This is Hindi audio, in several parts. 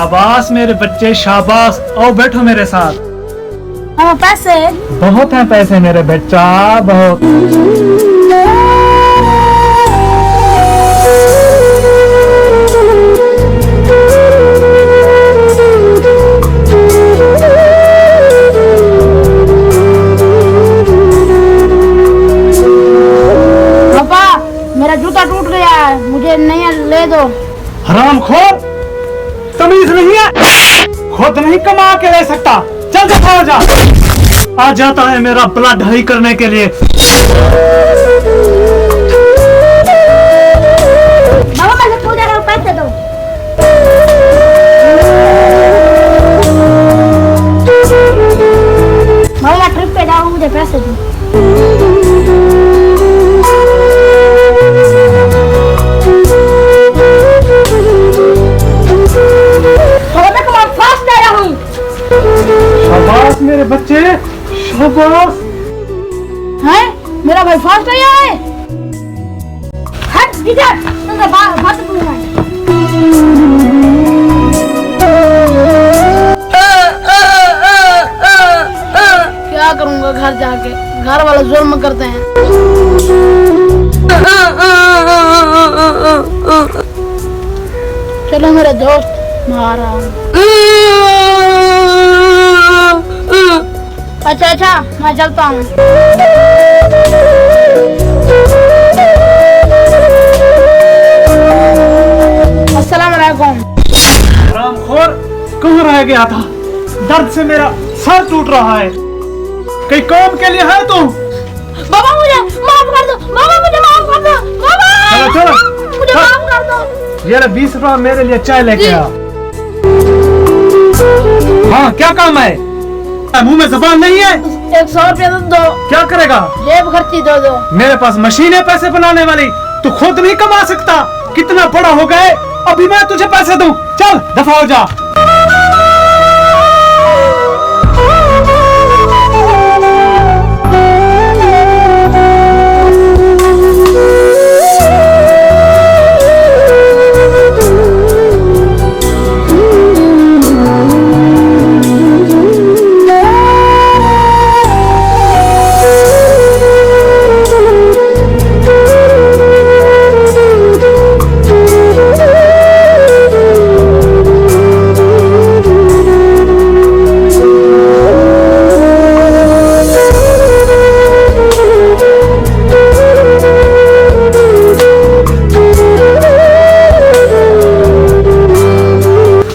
शाबाश मेरे बच्चे शाबाश। आओ बैठो मेरे साथ। हाँ पैसे बहुत हैं पैसे मेरे बच्चा, बहुत। पापा मेरा जूता टूट गया है, मुझे नया ले दो। हरामखोर, तमीज नहीं है, खुद नहीं कमा के ले सकता, चल दफा हो जा। आ जाता है मेरा ब्लड हाई करने के लिए। बाबा मैं पूजा रहा हूँ, पैसे दो। बाबा मैं ट्रिप पे जाऊँ, मुझे पैसे दो। शाबाश मेरे बच्चे, शाबाश। हैं मेरा भाई फास्ट आया है। हट इधर, तुझे बात दूंगा। क्या करूंगा घर जाके, घर वाले जुल्म करते हैं। चलो मेरे दोस्त, मैं आ रहा हूँ। अच्छा अच्छा मैं चलता हूँ। अस्सलाम वालेकुम। हरामखोर, कहाँ रह गया था? दर्द से मेरा सर टूट रहा है। कहीं काम के लिए है तू? बाबा मुझे माफ कर दो, बाबा मुझे माफ कर दो, बाबा चलो चलो मुझे माफ कर दो। ये 20 रुपया मेरे लिए चाय लेके आ। हाँ क्या काम है? मुंह में जबान नहीं है? 100 रुपया दो। क्या करेगा? जेब खर्ची दो। मेरे पास मशीन है पैसे बनाने वाली, तू खुद नहीं कमा सकता। कितना बड़ा हो गए, अभी मैं तुझे पैसे दूं। चल दफा हो जा।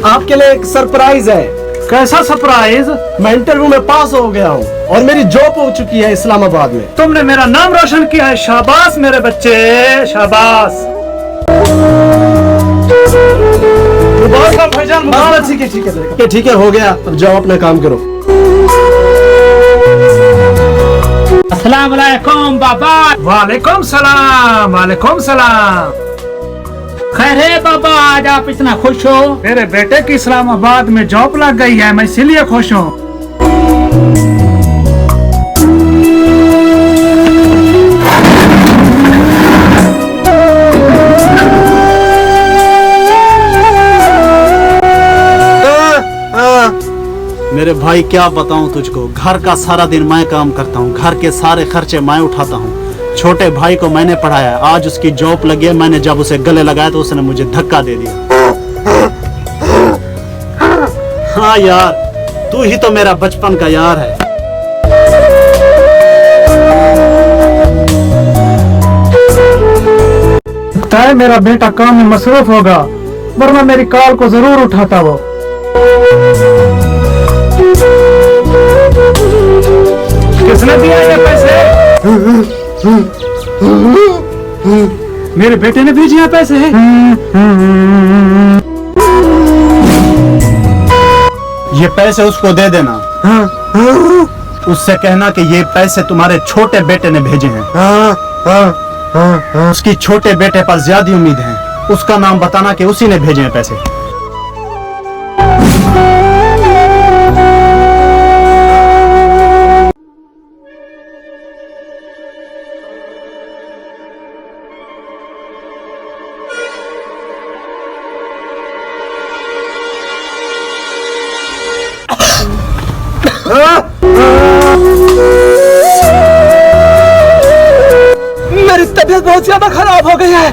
आपके लिए एक सरप्राइज है। कैसा सरप्राइज? मैं इंटरव्यू में पास हो गया हूँ और मेरी जॉब हो चुकी है इस्लामाबाद में। तुमने मेरा नाम रोशन किया है, शाबाश मेरे बच्चे, शाबाश। भाईजान मुबारक। ठीक है हो गया, अब जाओ अपना काम करो। अस्सलाम वालेकुम बाबा। वालेकुम सलाम, वालेकुम सलाम। खैर है बाबा, आज आप इतना खुश हो? मेरे बेटे की इस्लामाबाद में जॉब लग गई है, मैं इसीलिए खुश हूँ। मेरे भाई क्या बताऊं तुझको, घर का सारा दिन मैं काम करता हूँ, घर के सारे खर्चे मैं उठाता हूँ। छोटे भाई को मैंने पढ़ाया, आज उसकी जॉब लगी है। मैंने जब उसे गले लगाया तो उसने मुझे धक्का दे दिया। हाँ यार, तू ही तो मेरा बचपन का यार है। लगता है मेरा बेटा काम में मसरूफ होगा, वरना मेरी कॉल को जरूर उठाता वो। किसने दिया ये पैसे? मेरे बेटे ने भेजे हैं पैसे। ये पैसे उसको दे देना। उससे कहना कि ये पैसे तुम्हारे छोटे बेटे ने भेजे हैं। उसकी छोटे बेटे पर ज्यादा उम्मीद है, उसका नाम बताना कि उसी ने भेजे हैं पैसे। तबीयत बहुत ज्यादा खराब हो गई है,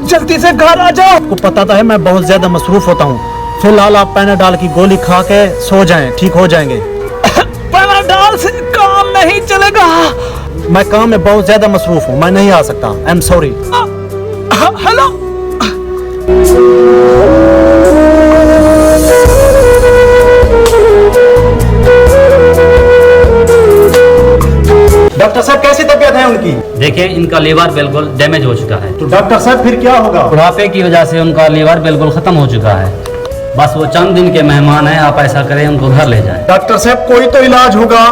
जल्दी से घर आ जाओ। आपको पता तो है मैं बहुत ज्यादा मसरूफ होता हूँ। फिलहाल आप पैनाडॉल की गोली खा के सो जाएं, ठीक हो जाएंगे। पैनाडॉल से काम नहीं चलेगा। मैं काम में बहुत ज्यादा मसरूफ हूँ, मैं नहीं आ सकता। I am sorry. Hello, doctor साहब कैसी तबीयत है उनकी? देखिए इनका लीवर बिल्कुल डैमेज हो चुका है। तो डॉक्टर साहब फिर क्या होगा? बुढ़ापे की वजह से उनका लीवर बिल्कुल खत्म हो चुका है। बस वो चंद दिन के मेहमान हैं, आप ऐसा करें उनको घर ले जाएं। डॉक्टर साहब कोई तो इलाज होगा।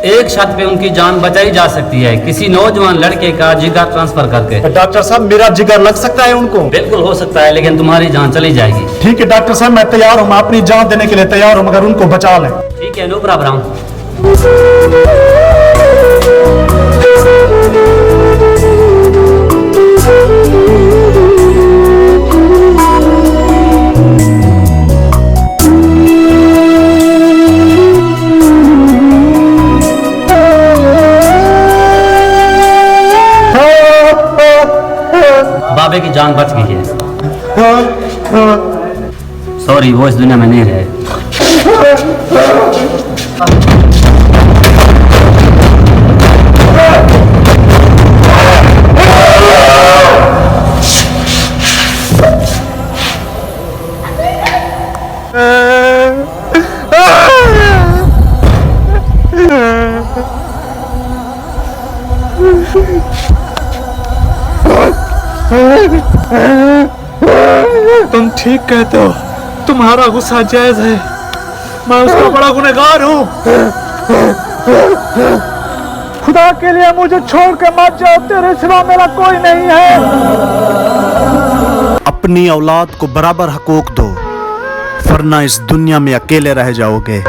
एक छत पे उनकी जान बचाई जा सकती है, किसी नौजवान लड़के का जिगर ट्रांसफर करके। डॉक्टर साहब मेरा जिगर लग सकता है उनको? बिल्कुल हो सकता है, लेकिन तुम्हारी जान चली जाएगी। ठीक है डॉक्टर साहब, मैं तैयार हूँ, मैं अपनी जान देने के लिए तैयार हूँ, मगर उनको बचा लें। ठीक है, नो प्रॉब्लम। बाबे की जान बच गई है। सॉरी, वो इस दुनिया में नहीं रहे। तुम ठीक कहते हो, तुम्हारा गुस्सा जायज है, मैं उसका बड़ा गुनहगार हूँ। खुदा के लिए मुझे छोड़ के मत जाओ, तेरे सिवा मेरा कोई नहीं है। अपनी औलाद को बराबर हकूक दो, वरना इस दुनिया में अकेले रह जाओगे।